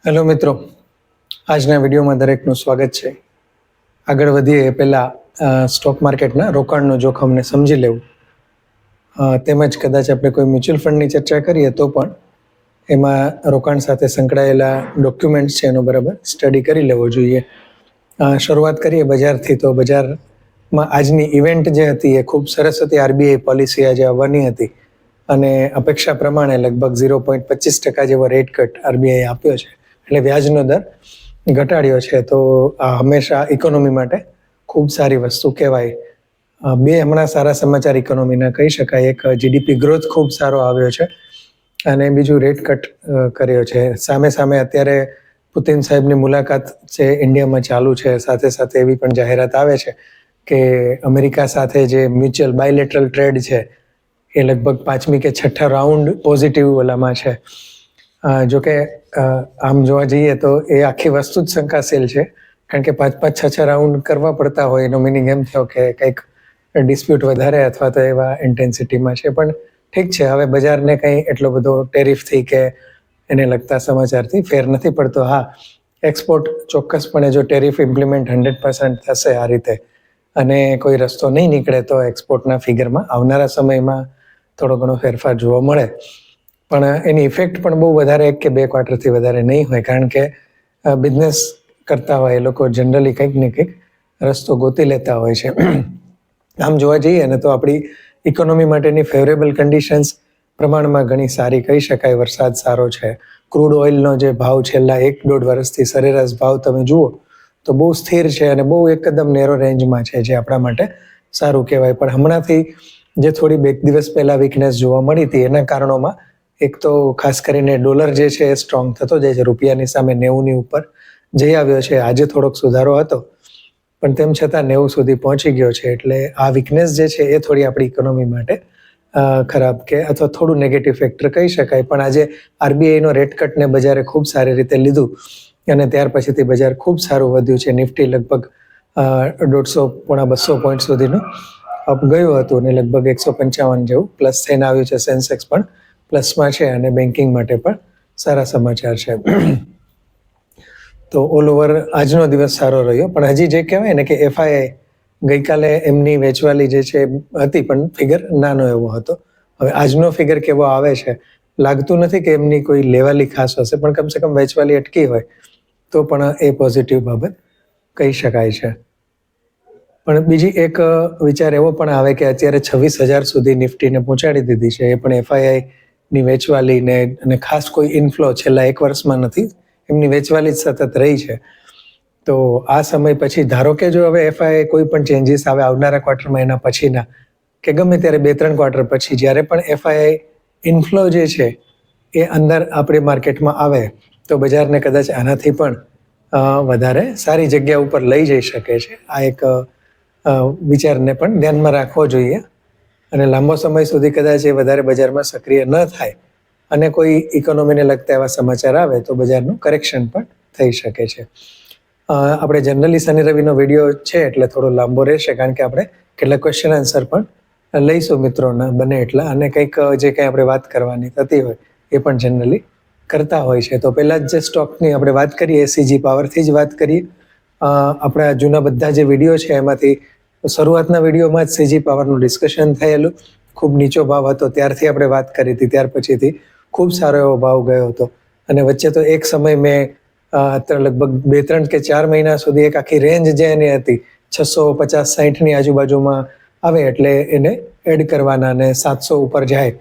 Hello મિત્રો, આજના વિડીયોમાં દરેકનું સ્વાગત છે. આગળ વધીએ એ પહેલાં સ્ટોક માર્કેટના રોકાણનું જોખમને સમજી લેવું, તેમજ કદાચ આપણે કોઈ મ્યુચ્યુઅલ ફંડની ચર્ચા કરીએ તો પણ એમાં રોકાણ સાથે સંકળાયેલા ડોક્યુમેન્ટ્સ છે એનો બરાબર સ્ટડી કરી લેવો જોઈએ. શરૂઆત કરીએ બજારથી. તો બજારમાં આજની ઇવેન્ટ જે હતી એ ખૂબ સરસ હતી. આરબીઆઈ પોલિસી આજે આવવાની હતી અને અપેક્ષા પ્રમાણે લગભગ 0.25% જેવો રેટ કટ આરબીઆઈ આપ્યો છે, એટલે વ્યાજનો દર ઘટાડ્યો છે. તો આ હંમેશા ઇકોનોમી માટે ખૂબ સારી વસ્તુ કહેવાય. બે હમણાં સારા સમાચાર ઇકોનોમીના કહી શકાય. એક, જીડીપી ગ્રોથ ખૂબ સારો આવ્યો છે અને બીજું રેટ કટ કર્યો છે. સામે સામે અત્યારે પુતિન સાહેબની મુલાકાત છે ઇન્ડિયામાં ચાલુ છે. સાથે સાથે એવી પણ જાહેરાત આવે છે કે અમેરિકા સાથે જે મ્યુચ્યુઅલ બાયલેટરલ ટ્રેડ છે એ લગભગ 5મી કે 6ઠ્ઠા રાઉન્ડ પોઝિટિવ ઓલામાં છે. જોકે આમ જોવા જઈએ તો એ આખી વસ્તુ જ શંકાશીલ છે, કારણ કે 5-6 રાઉન્ડ કરવા પડતા હોય એનો મિનિંગ એમ થયો કે કંઈક ડિસ્પ્યુટ વધારે અથવા તો એવા ઇન્ટેન્સિટીમાં છે. પણ ઠીક છે, હવે બજારને કંઈ એટલો બધો ટેરિફથી કે એને લગતા સમાચારથી ફેર નથી પડતો. હા, એક્સપોર્ટ ચોક્કસપણે જો ટેરિફ ઇમ્પ્લિમેન્ટ 100% થશે આ રીતે અને કોઈ રસ્તો નહીં નીકળે તો એક્સપોર્ટના ફિગરમાં આવનારા સમયમાં થોડો ઘણો ફેરફાર જોવા મળે. પણ એની ઇફેક્ટ પણ બહુ વધારે 1 કે 2 ક્વાર્ટરથી વધારે નહીં હોય, કારણ કે બિઝનેસ કરતા હોય એ લોકો જનરલી કંઈક ને કંઈક રસ્તો ગોતી લેતા હોય છે. આમ જોવા જઈએ ને તો આપણી ઇકોનોમી માટેની ફેવરેબલ કન્ડિશન્સ પ્રમાણમાં ઘણી સારી કહી શકાય. વરસાદ સારો છે. ક્રૂડ ઓઇલનો જે ભાવ છેલ્લા 1-1.5 વર્ષથી સરેરાશ ભાવ તમે જુઓ તો બહુ સ્થિર છે અને બહુ એકદમ નેરો રેન્જમાં છે, જે આપણા માટે સારું કહેવાય. પણ હમણાંથી જે થોડી 2 દિવસ પહેલાં વીકનેસ જોવા મળી હતી એના કારણોમાં એક તો ખાસ કરીને ડોલર જે છે એ સ્ટ્રોંગ થતો જાય છે. રૂપિયાની સામે 90ની ઉપર જઈ આવ્યો છે. આજે થોડોક સુધારો હતો પણ તેમ છતાં 90 સુધી પહોંચી ગયો છે. એટલે આ વીકનેસ જે છે એ થોડી આપણી ઇકોનોમી માટે ખરાબ કે અથવા થોડું નેગેટિવ ફેક્ટર કહી શકાય. પણ આજે આરબીઆઈનો રેટ કટને બજારે ખૂબ સારી રીતે લીધું અને ત્યાર પછીથી બજાર ખૂબ સારું વધ્યું છે. નિફ્ટી લગભગ 150-200 પોઈન્ટ સુધીનું અપ ગયું હતું અને લગભગ 155 જેવું પ્લસ થઈને આવ્યું છે. સેન્સેક્સ પણ પ્લસમાં છે અને બેન્કિંગ માટે પણ સારા સમાચાર છે. તો ઓલ ઓવર આજનો દિવસ સારો રહ્યો. પણ હજી જે કહેવાય ને કે એફઆઈઆઈ ગઈકાલે એમની વેચવાલી જે છે હતી પણ ફિગર નાનો એવો હતો. હવે આજનો ફિગર કેવો આવે છે લાગતું નથી કે એમની કોઈ લેવાલી ખાસ હશે, પણ કમસે કમ વેચવાલી અટકી હોય તો પણ એ પોઝિટિવ બાબત કહી શકાય છે. પણ બીજી એક વિચાર એવો પણ આવે કે અત્યારે 26,000 સુધી નિફ્ટીને પહોંચાડી દીધી છે. એ પણ એફઆઈઆઈની વેચવાલીને અને ખાસ કોઈ ઇન્ફ્લો છેલ્લા 1 વર્ષમાં નથી. એમની વેચવાલી જ સતત રહી છે. તો આ સમય પછી ધારો કે જો હવે એફઆઈઆઈ કોઈ પણ ચેન્જીસ આવે આવનારા ક્વાર્ટરમાં, એના પછીના કે ગમે ત્યારે 2-3 ક્વાર્ટર પછી જ્યારે પણ એફઆઈઆઈ ઇન્ફ્લો જે છે એ અંદર આપણી માર્કેટમાં આવે તો બજારને કદાચ આનાથી પણ વધારે સારી જગ્યા ઉપર લઈ જઈ શકે છે. આ એક વિચારને પણ ધ્યાનમાં રાખવો જોઈએ અને લાંબો સમય સુધી કદાચ એ વધારે બજારમાં સક્રિય ન થાય અને કોઈ ઇકોનોમીને લગતા એવા સમાચાર આવે તો બજારનું કરેક્શન પણ થઈ શકે છે. આપણે જનરલી શનિ રવિનો વિડીયો છે એટલે થોડો લાંબો રહેશે, કારણ કે આપણે કેટલાક ક્વેશ્ચન આન્સર પણ લઈશું મિત્રોના બને એટલા, અને કંઈક જે કંઈ આપણે વાત કરવાની થતી હોય એ પણ જનરલી કરતા હોય છે. તો પહેલાં જ જે સ્ટોકની આપણે વાત કરીએ એસીજી પાવરથી જ વાત કરીએ. આપણા જૂના બધા જે વિડીયો છે એમાંથી શરૂઆતના વિડીયોમાં જ સીજી પાવરનું ડિસ્કશન થયેલું. ખૂબ નીચો ભાવ હતો ત્યારથી આપણે વાત કરી હતી, ત્યાર પછીથી ખૂબ સારો એવો ભાવ ગયો હતો અને વચ્ચે તો એક સમય મેં અત્યારે લગભગ 2-3 કે 4 મહિના સુધી એક આખી રેન્જ જે એની હતી 650-60ની આજુબાજુમાં આવે એટલે એને એડ કરવાના અને 700 ઉપર જાય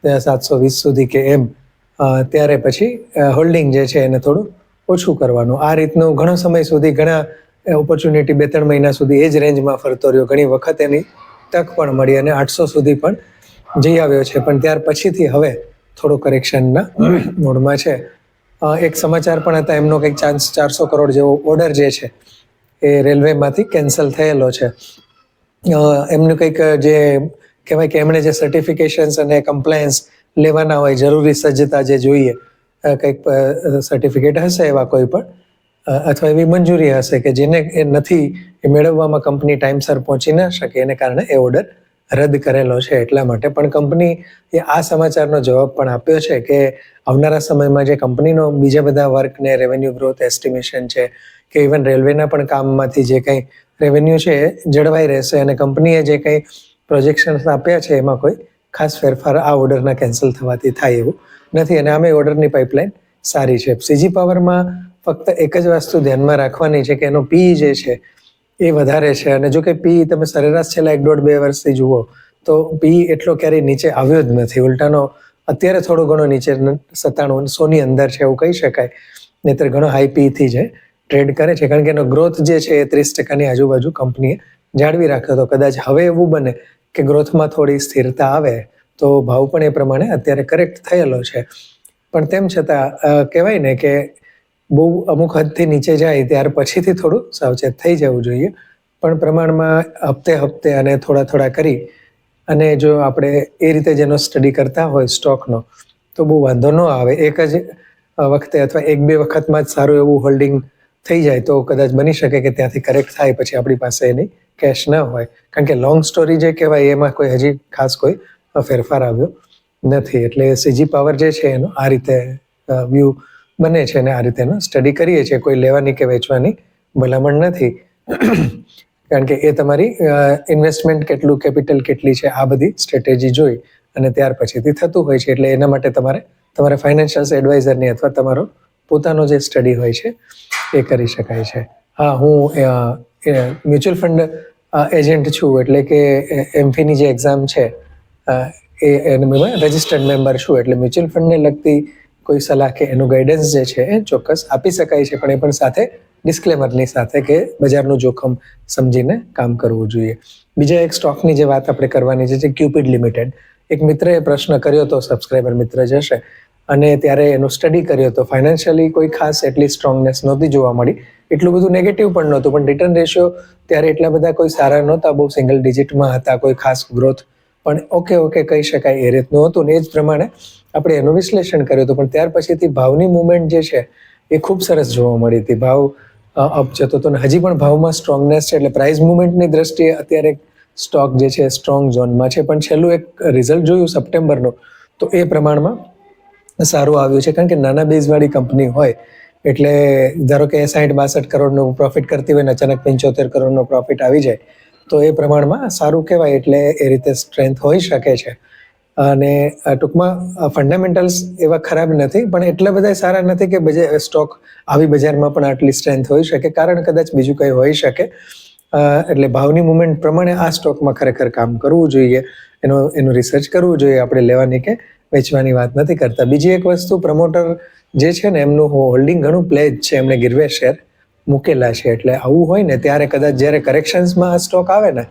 720 સુધી કે એમ, ત્યારે પછી હોલ્ડિંગ જે છે એને થોડું ઓછું કરવાનું. આ રીતનું ઘણો સમય સુધી ઘણા ઓપોર્ચ્યુનિટી 2-3 મહિના સુધી એ જ રેન્જમાં ફરતો રહ્યો. ઘણી વખત એની તક પણ મળી અને 800 સુધી પણ જઈ આવ્યો છે. પણ ત્યાર પછીથી હવે થોડો કરેક્શનના મોડમાં છે. એક સમાચાર પણ હતા, એમનો કંઈક 400 કરોડ જેવો ઓર્ડર જે છે એ રેલવેમાંથી કેન્સલ થયેલો છે. એમનું કંઈક જે કહેવાય કે એમણે જે સર્ટિફિકેશન્સ અને કમ્પ્લાયન્સ લેવાના હોય, જરૂરી સજ્જતા જે જોઈએ, કંઈક સર્ટિફિકેટ હશે એવા કોઈ પણ અથવા એવી મંજૂરી હશે કે જેને એ નથી એ મેળવવામાં કંપની ટાઈમસર પહોંચી ન શકે, એને કારણે એ ઓર્ડર રદ કરેલો છે એટલા માટે. પણ કંપનીએ આ સમાચારનો જવાબ પણ આપ્યો છે કે આવનારા સમયમાં જે કંપનીનો બીજા બધા વર્ક ને રેવન્યુ ગ્રોથ એસ્ટિમેશન છે કે ઇવન રેલવેના પણ કામમાંથી જે કંઈ રેવન્યુ છે એ જળવાઈ રહેશે અને કંપનીએ જે કંઈ પ્રોજેક્શન્સ આપ્યા છે એમાં કોઈ ખાસ ફેરફાર આ ઓર્ડરના કેન્સલ થવાથી થાય એવું નથી. અને આમે ઓર્ડરની પાઇપલાઇન સારી છે. સીજી પાવરમાં ફક્ત એક જ વસ્તુ ધ્યાનમાં રાખવાની છે કે એનો પી જે છે એ વધારે છે. અને જો કે પી તમે સરેરાશ છેલ્લા 1.5-2 વર્ષથી જુઓ તો પી એટલો ક્યારેય નીચે આવ્યો જ નથી. ઉલટાનો અત્યારે થોડો ઘણો નીચે 97-100 ની અંદર છે એવું કહી શકાય. નહીતર ઘણો હાઈ પી થી છે ટ્રેડ કરે છે, કારણ કે એનો ગ્રોથ જે છે એ 30% આજુબાજુ કંપનીએ જાળવી રાખ્યો હતો. કદાચ હવે એવું બને કે ગ્રોથમાં થોડી સ્થિરતા આવે તો ભાવ પણ એ પ્રમાણે અત્યારે કરેક્ટ થયેલો છે. પણ તેમ છતાં કહેવાય ને કે બહુ અમુક હદથી નીચે જાય ત્યાર પછીથી થોડું સાવચેત થઈ જવું જોઈએ. પણ પ્રમાણમાં હપ્તે અને થોડા કરી અને જો આપણે એ રીતે જેનો સ્ટડી કરતા હોય સ્ટોકનો તો બહુ વાંધો ન આવે. એક જ વખતે અથવા 1-2 વખતમાં જ સારું એવું હોલ્ડિંગ થઈ જાય તો કદાચ બની શકે કે ત્યાંથી કરેક્ટ થાય પછી આપણી પાસે એની કેશ ન હોય. કારણ કે લોંગ સ્ટોરી જે કહેવાય એમાં કોઈ હજી ખાસ કોઈ ફેરફાર આવ્યો નથી. એટલે સીજી પાવર જે છે એનો આ રીતે વ્યૂ બને છે અને આ રીતે એનો સ્ટડી કરીએ છીએ. કોઈ લેવાની કે વેચવાની ભલામણ નથી, કારણ કે એ તમારી ઇન્વેસ્ટમેન્ટ કેટલું, કેપિટલ કેટલી છે, આ બધી સ્ટ્રેટેજી જોઈ અને ત્યાર પછીથી થતું હોય છે. એટલે એના માટે તમારે ફાઇનાન્શિયલ એડવાઇઝરની અથવા તમારો પોતાનો જે સ્ટડી હોય છે એ કરી શકાય છે. હા, હું મ્યુચ્યુઅલ ફંડ એજન્ટ છું, એટલે કે એમફીની જે એક્ઝામ છે એ રજિસ્ટર્ડ મેમ્બર છું. એટલે મ્યુચ્યુઅલ ફંડને લગતી કોઈ સલાહ કે એનું ગાઈડન્સ જે છે એ ચોક્કસ આપી શકાય છે, પણ એ પણ સાથે ડિસ્ક્લેમરની સાથે કે બજારનું જોખમ સમજીને કામ કરવું જોઈએ. બીજા એક સ્ટોકની જે વાત આપણે કરવાની છે જે ક્યુપિડ લિમિટેડ. એક મિત્રએ પ્રશ્ન કર્યો હતો, સબસ્ક્રાઈબર મિત્ર જ હશે, અને ત્યારે એનું સ્ટડી કર્યો હતો. ફાઇનાન્શિયલી કોઈ ખાસ એટલી સ્ટ્રોંગનેસ નહોતી જોવા મળી, એટલું બધું નેગેટિવ પણ નહોતું, પણ રિટર્ન રેશિયો ત્યારે એટલા બધા કોઈ સારા નહોતા, બહુ સિંગલ ડિજિટમાં હતા, કોઈ ખાસ ગ્રોથ પણ ઓકે કહી શકાય એ રીતનું હતું. ને એ જ પ્રમાણે આપણે એનું વિશ્લેષણ કર્યું હતું. પણ ત્યાર પછીથી ભાવની મુવમેન્ટ જે છે એ ખૂબ સરસ જોવા મળી હતી. ભાવ અપ જતો હતો અને હજી પણ ભાવમાં સ્ટ્રોંગનેસ છે. એટલે પ્રાઇસ મુવમેન્ટની દ્રષ્ટિએ અત્યારે સ્ટોક જે છે સ્ટ્રોંગ ઝોનમાં છે. પણ છેલ્લું એક રિઝલ્ટ જોયું સપ્ટેમ્બરનું તો એ પ્રમાણમાં સારું આવ્યું છે, કારણ કે નાના બેઝવાળી કંપની હોય એટલે ધારો કે 60-62 કરોડનું પ્રોફિટ કરતી હોય ને અચાનક 75 કરોડનો પ્રોફિટ આવી જાય તો એ પ્રમાણમાં સારું કહેવાય. એટલે એ રીતે સ્ટ્રેન્થ હોઈ શકે છે. અને ટૂંકમાં ફંડામેન્ટલ્સ એવા ખરાબ નથી, પણ એટલા બધા સારા નથી કે સ્ટોક આવી બજારમાં પણ આટલી સ્ટ્રેન્થ હોઈ શકે. કારણ કદાચ બીજું કંઈ હોઈ શકે. એટલે ભાવની મુવમેન્ટ પ્રમાણે આ સ્ટોકમાં ખરેખર કામ કરવું જોઈએ, એનું રિસર્ચ કરવું જોઈએ. આપણે લેવાની કે વેચવાની વાત નથી કરતા. બીજી એક વસ્તુ, પ્રમોટર જે છે ને એમનું હોલ્ડિંગ ઘણું પ્લેજ છે, એમને ગીરવે શેર મૂકેલા છે. એટલે આવું હોય ને ત્યારે કદાચ જ્યારે કરેક્શન્સમાં આ સ્ટોક આવે ને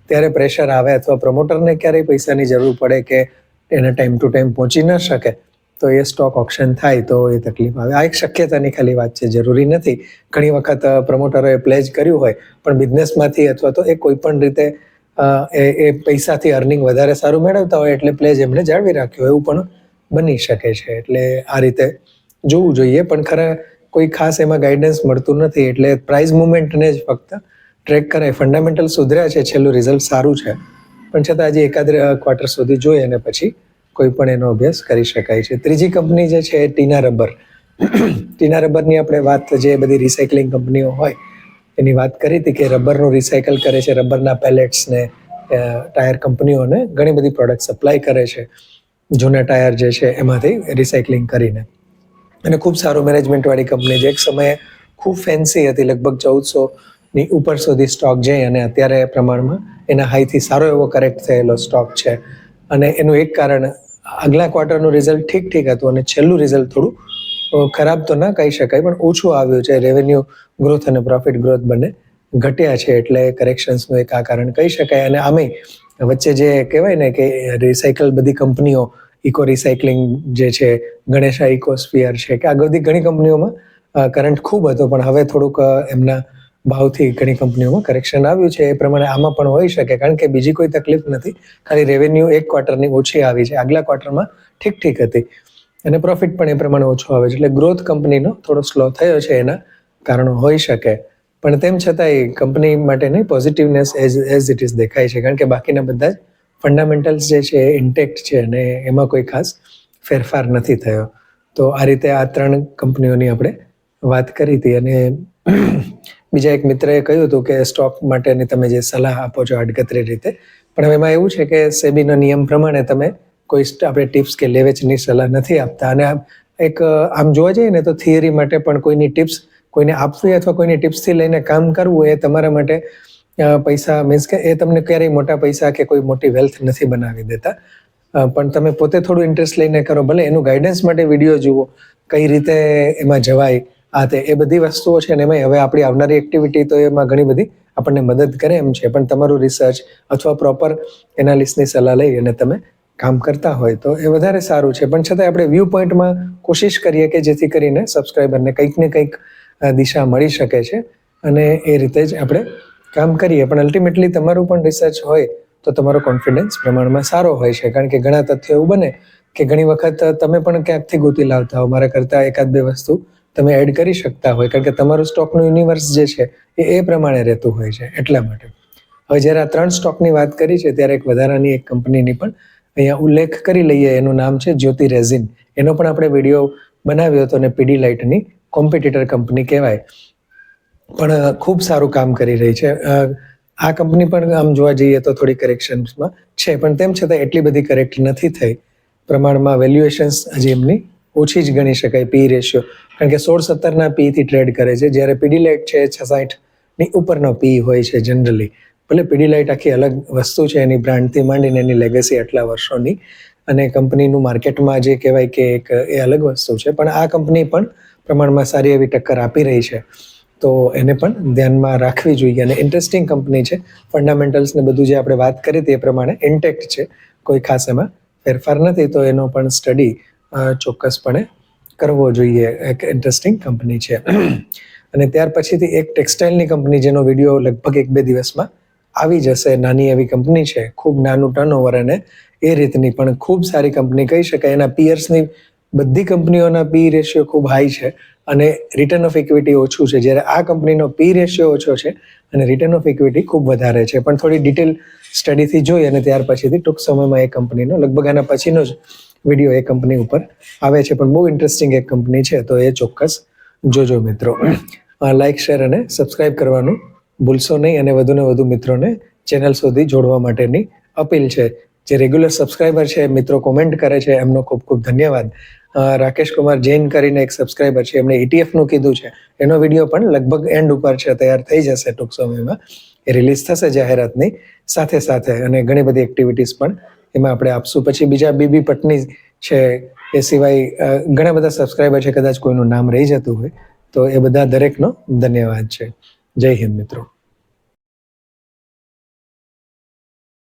ત્યારે પ્રેશર આવે અથવા પ્રમોટરને ક્યારેય પૈસાની જરૂર પડે કે એને ટાઈમ ટુ ટાઈમ પહોંચી ન શકે તો એ સ્ટોક ઓપ્શન થાય તો એ તકલીફ આવે. આ એક શક્યતાની ખાલી વાત છે, જરૂરી નથી. ઘણી વખત પ્રમોટરોએ પ્લેજ કર્યું હોય પણ બિઝનેસમાંથી અથવા તો એ કોઈ પણ રીતે એ પૈસાથી અર્નિંગ વધારે સારું મેળવતા હોય એટલે પ્લેજ એમણે જાળવી રાખ્યો એવું પણ બની શકે છે. એટલે આ રીતે જોવું જોઈએ. પણ ખરા કોઈ ખાસ એમાં ગાઈડન્સ મળતું નથી. એટલે પ્રાઇસ મુવમેન્ટને જ ફક્ત ટ્રેક કરાય. ફંડામેન્ટલ સુધર્યા છે, છેલ્લું રિઝલ્ટ સારું છે, પણ છતાં હજી એકાદ ક્વાર્ટર સુધી જોઈએ અને પછી કોઈ પણ એનો અભ્યાસ કરી શકાય છે. ત્રીજી કંપની જે છે ટીના રબર. ટીના રબરની આપણે વાત, જે બધી રિસાયકલિંગ કંપનીઓ હોય એની વાત કરી હતી કે રબરનું રિસાયકલ કરે છે, રબરના પેલેટ્સને ટાયર કંપનીઓને ઘણી બધી પ્રોડક્ટ સપ્લાય કરે છે જૂના ટાયર જે છે એમાંથી રિસાયકલિંગ કરીને. અને ખૂબ સારું મેનેજમેન્ટવાળી કંપની જે એક સમયે ખૂબ ફેન્સી હતી, લગભગ 1400ની ઉપર સુધી સ્ટોક જઈ અને અત્યારે પ્રમાણમાં એના હાઈથી સારો એવો કરેક્ટ થયેલો સ્ટોક છે. અને એનું એક કારણ આગલા ક્વાર્ટરનું રિઝલ્ટ ઠીક હતું અને છેલ્લું રિઝલ્ટ થોડું ખરાબ તો ના કહી શકાય પણ ઓછું આવ્યું છે. રેવન્યુ ગ્રોથ અને પ્રોફિટ ગ્રોથ બંને ઘટ્યા છે, એટલે કરેક્શન્સનું એક આ કારણ કહી શકાય. અને આમેય વચ્ચે જે કહેવાય ને કે રિસાયકલ બધી કંપનીઓ, ઇકો રિસાયકલિંગ જે છે, ગણેશા ઇકોસ્ફિયર છે, કે આ બધી ઘણી કંપનીઓમાં કરંટ ખૂબ હતો, પણ હવે થોડુંક એમના ભાવથી ઘણી કંપનીઓમાં કરેક્શન આવ્યું છે. એ પ્રમાણે આમાં પણ હોઈ શકે, કારણ કે બીજી કોઈ તકલીફ નથી, ખાલી રેવન્યુ એક ક્વાર્ટરની ઓછી આવી છે, આગલા ક્વાર્ટરમાં ઠીક હતી અને પ્રોફિટ પણ એ પ્રમાણે ઓછો આવે છે. એટલે ગ્રોથ કંપનીનો થોડો સ્લો થયો છે, એના કારણો હોઈ શકે. પણ તેમ છતાંય કંપની માટેની પોઝિટિવનેસ એઝ ઇટ ઇઝ દેખાય છે, કારણ કે બાકીના બધા જ ફંડામેન્ટલ્સ જે છે એ ઇન્ટેક્ટ છે અને એમાં કોઈ ખાસ ફેરફાર નથી થયો. તો આ રીતે આ 3 કંપનીઓની આપણે વાત કરી હતી. અને બીજા એક મિત્રએ કહ્યું હતું કે સ્ટોક માટેની તમે જે સલાહ આપો છો આડકતરી રીતે, પણ હવે એમાં એવું છે કે સેબીનો નિયમ પ્રમાણે તમે કોઈ આપણે ટિપ્સ કે લેવેચની સલાહ નથી આપતા. અને એક આમ જોવા જઈએ ને તો થિયરી માટે પણ કોઈની ટિપ્સ કોઈને આપવી અથવા કોઈની ટિપ્સથી લઈને કામ કરવું એ તમારા માટે પૈસા મીન્સ કે એ તમને ક્યારેય મોટા પૈસા કે કોઈ મોટી વેલ્થ નથી બનાવી દેતા. પણ તમે પોતે થોડું ઇન્ટરેસ્ટ લઈને કરો, ભલે એનું ગાઈડન્સ માટે વિડીયો જુઓ, કઈ રીતે એમાં જવાય, એ બધી વસ્તુઓ છે ને એમાં હવે આપણી આવનારી એક્ટિવિટી તો એમાં ઘણી બધી આપણને મદદ કરે એમ છે. પણ તમારું રિસર્ચ અથવા પ્રોપર એનાલિસ્ટની સલાહ લઈ અને તમે કામ કરતા હોય તો એ વધારે સારું છે. પણ છતાંય આપણે વ્યૂ પોઈન્ટમાં કોશિશ કરીએ કે જેથી કરીને સબસ્ક્રાઈબરને કંઈક ને કંઈક દિશા મળી શકે છે અને એ રીતે જ આપણે કામ કરીએ. પણ અલ્ટિમેટલી તમારું પણ રિસર્ચ હોય તો તમારો કોન્ફિડન્સ પ્રમાણમાં સારો હોય છે. કારણ કે ઘણા તથ્યો એવું બને કે ઘણી વખત તમે પણ ક્યાંકથી ગોતી લાવતા હો, મારા કરતાં 1-2 વસ્તુ તમે એડ કરી શકતા હોય, કારણ કે તમારું સ્ટોકનું યુનિવર્સ જે છે એ પ્રમાણે રહેતું હોય છે. એટલા માટે હવે જ્યારે આ 3 સ્ટોકની વાત કરી છે ત્યારે એક વધારાની એક કંપનીની પણ અહીંયા ઉલ્લેખ કરી લઈએ. એનું નામ છે જ્યોતિ રેઝિન. એનો પણ આપણે વિડીયો બનાવ્યો હતો અને પીડીલાઇટની કોમ્પિટિટર કંપની કહેવાય, પણ ખૂબ સારું કામ કરી રહી છે. આ કંપની પણ આમ જોવા જઈએ તો થોડી કરેક્શન્સમાં છે, પણ તેમ છતાં એટલી બધી કરેક્ટ નથી થઈ. પ્રમાણમાં વેલ્યુએશન્સ હજી એમની ઓછી જ ગણી શકાય, પી રેશિયો, કારણ કે 16-17 પીથી ટ્રેડ કરે છે, જ્યારે પીડીલાઇટ છે 66ની ઉપરનો પી હોય છે જનરલી. ભલે પીડીલાઇટ આખી અલગ વસ્તુ છે, એની બ્રાન્ડથી માંડીને એની લેગસી આટલા વર્ષોની અને કંપનીનું માર્કેટમાં જે કહેવાય કે એક એ અલગ વસ્તુ છે. પણ આ કંપની પણ પ્રમાણમાં સારી એવી ટક્કર આપી રહી છે, તો એને પણ ધ્યાનમાં રાખવી જોઈએ. અને ઇન્ટરેસ્ટિંગ કંપની છે. ફંડામેન્ટલ્સને બધું જે આપણે વાત કરી હતી એ પ્રમાણે ઇન્ટેક્ટ છે, કોઈ ખાસ એમાં ફેરફાર નથી. તો એનો પણ સ્ટડી ચોક્કસપણે કરવો જોઈએ. એક ઇન્ટરેસ્ટિંગ કંપની છે. અને ત્યાર પછીથી એક ટેક્સટાઇલની કંપની જેનો વિડીયો લગભગ 1-2 દિવસમાં આવી જશે. નાની એવી કંપની છે, ખૂબ નાનું ટર્નઓવર અને એ રીતની પણ ખૂબ સારી કંપની કહી શકાય. એના પિયર્સની બધી કંપનીઓના પી રેશિયો ખૂબ હાઈ છે અને રિટર્ન ઓફ ઇક્વિટી ઓછું છે, જ્યારે આ કંપનીનો પી રેશિયો ઓછો છે અને રિટર્ન ઓફ ઇક્વિટી ખૂબ વધારે છે. પણ થોડી ડિટેલ સ્ટડીથી જોઈ અને ત્યાર પછીથી ટૂંક સમયમાં એ કંપનીનો લગભગ આના પછીનો જ વિડીયો એ કંપની ઉપર આવે છે. પણ બહુ ઇન્ટરેસ્ટિંગ એક કંપની છે, તો એ ચોક્કસ જોજો મિત્રો. લાઇક, શેર અને સબસ્ક્રાઇબ કરવાનું ભૂલશો નહીં. અને વધુને વધુ મિત્રોને ચેનલ સુધી જોડવા માટેની અપીલ છે. જે રેગ્યુલર સબસ્ક્રાઇબર છે, મિત્રો કોમેન્ટ કરે છે, એમનો ખૂબ ખૂબ ધન્યવાદ. રાકેશ કુમાર જૈન કરીને એક સબસ્ક્રાઇબર છે, એમણે ETF-નું કીધું છે. એનો વિડીયો પણ લગભગ એન્ડ ઉપર છે, તૈયાર થઈ જશે ટૂંક સમયમાં. એ રિલીઝ થશે જાહેરાતની સાથે સાથે. અને ઘણી બધી એક્ટિવિટીઝ પણ એમાં આપણે આપશું. પછી બીજા બીબી પટની છે, એ સિવાય ઘણા બધા સબસ્ક્રાઇબર છે, કદાચ કોઈનું નામ રહી જતું હોય તો એ બધા દરેકનો ધન્યવાદ છે. જય હિન્દ મિત્રો.